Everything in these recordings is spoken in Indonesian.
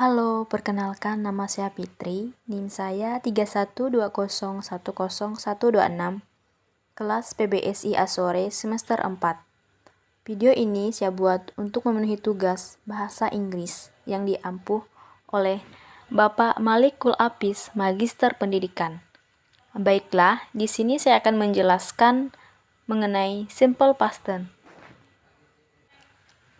Halo, perkenalkan nama saya Fitri, NIM saya 3120101126, kelas PBSI Azore semester 4. Video ini saya buat untuk memenuhi tugas bahasa Inggris yang diampuh oleh Bapak Malikul Apis, Magister Pendidikan. Baiklah, di sini saya akan menjelaskan mengenai simple past tense.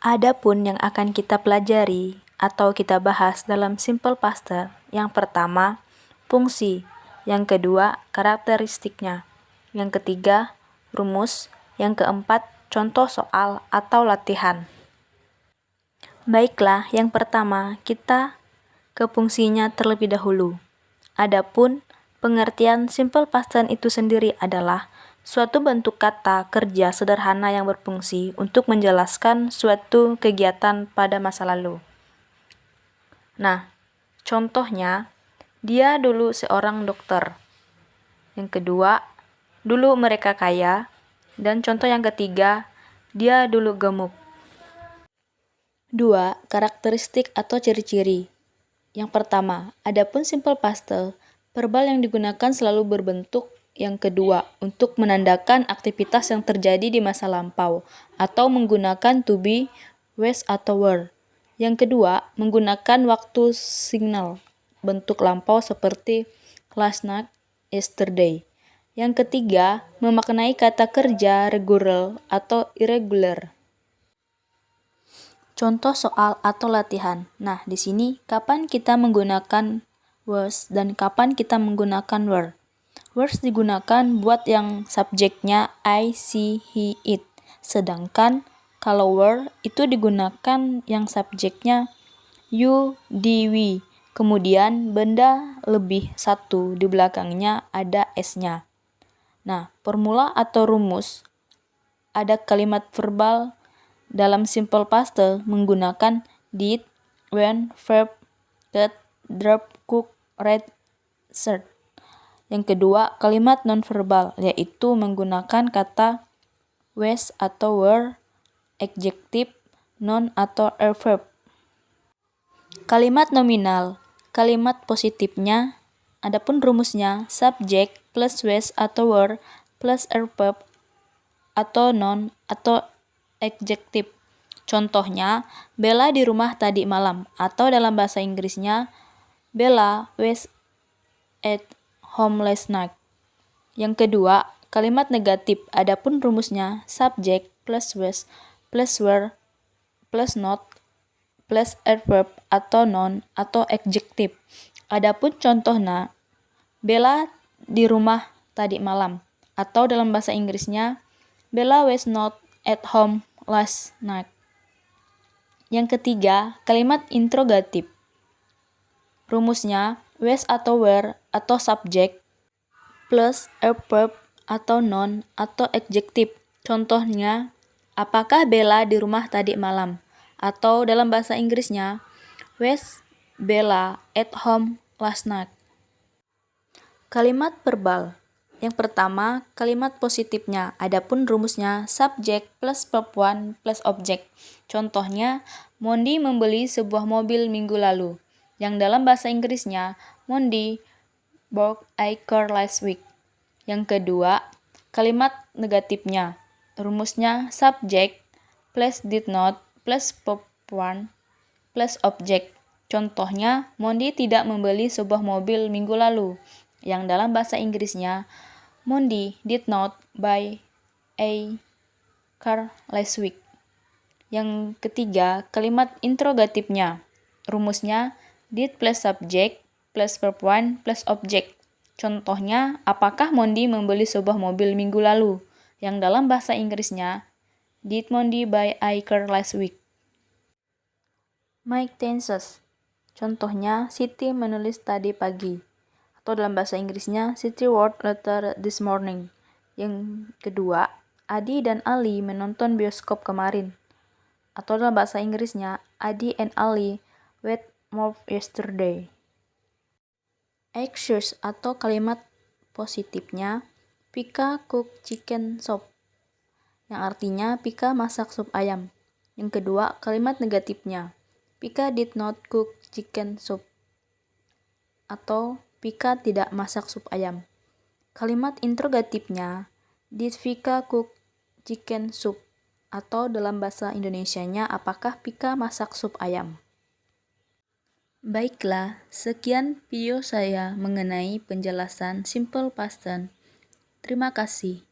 Adapun yang akan kita pelajari atau kita bahas dalam simple past tense, yang pertama, fungsi, yang kedua, karakteristiknya, yang ketiga, rumus, yang keempat, contoh soal atau latihan. Baiklah, yang pertama, kita ke fungsinya terlebih dahulu. Adapun pengertian simple past tense itu sendiri adalah suatu bentuk kata kerja sederhana yang berfungsi untuk menjelaskan suatu kegiatan pada masa lalu. Nah, contohnya, dia dulu seorang dokter. Yang kedua, dulu mereka kaya. Dan contoh yang ketiga, dia dulu gemuk. 2. Karakteristik atau ciri-ciri. Yang pertama, adapun simple past tense, verbal yang digunakan selalu berbentuk yang kedua untuk menandakan aktivitas yang terjadi di masa lampau atau menggunakan to be, was atau were. Yang kedua, menggunakan waktu signal bentuk lampau seperti last night, yesterday. Yang ketiga, memaknai kata kerja regular atau irregular. Contoh soal atau latihan. Nah, di sini kapan kita menggunakan was dan kapan kita menggunakan were. Was digunakan buat yang subjeknya I, she, he, it. Sedangkan kalau were itu digunakan yang subjeknya you, they, we. Kemudian benda lebih satu di belakangnya ada s-nya. Nah, formula atau rumus ada kalimat verbal dalam simple past tense menggunakan did, went, verb, get, drop, cook, read, search. Yang kedua, kalimat nonverbal, yaitu menggunakan kata was atau were, adjective, noun atau adverb. Kalimat nominal, kalimat positifnya, adapun rumusnya subject plus was atau were plus adverb atau noun atau adjective. Contohnya, Bella di rumah tadi malam, atau dalam bahasa Inggrisnya, Bella was at home last night. Yang kedua, kalimat negatif. Adapun rumusnya subject plus was plus were plus not plus adverb atau noun atau adjective. Adapun contohnya, Bella di rumah tadi malam, atau dalam bahasa Inggrisnya, Bella was not at home last night. Yang ketiga, kalimat interrogatif. Rumusnya was atau were atau subject plus adverb atau noun atau adjective. Contohnya, apakah Bella di rumah tadi malam? Atau dalam bahasa Inggrisnya, was Bella at home last night? Kalimat verbal. Yang pertama, kalimat positifnya. Adapun rumusnya subject plus verb 1 plus object. Contohnya, Mondi membeli sebuah mobil minggu lalu. Yang dalam bahasa Inggrisnya, Mondi bought a car last week. Yang kedua, kalimat negatifnya. Rumusnya subject plus did not plus verb 1 plus object. Contohnya, Mondi tidak membeli sebuah mobil minggu lalu. Yang dalam bahasa Inggrisnya, Mondi did not buy a car last week. Yang ketiga, kalimat interrogatifnya. Rumusnya did plus subject plus verb 1 plus object. Contohnya, apakah Mondi membeli sebuah mobil minggu lalu? Yang dalam bahasa Inggrisnya, did Mondi buy a car last week? Make tenses. Contohnya, Siti menulis tadi pagi. Atau dalam bahasa Inggrisnya, Siti wrote letter this morning. Yang kedua, Adi dan Ali menonton bioskop kemarin. Atau dalam bahasa Inggrisnya, Adi and Ali went more yesterday. Excuse atau kalimat positifnya, Pika cook chicken soup, yang artinya Pika masak sup ayam. Yang kedua, kalimat negatifnya, Pika did not cook chicken soup atau Pika tidak masak sup ayam. Kalimat interrogatifnya, did Vika cook chicken soup? Atau dalam bahasa Indonesianya, apakah Pika masak sup ayam? Baiklah, sekian video saya mengenai penjelasan simple past tense. Terima kasih.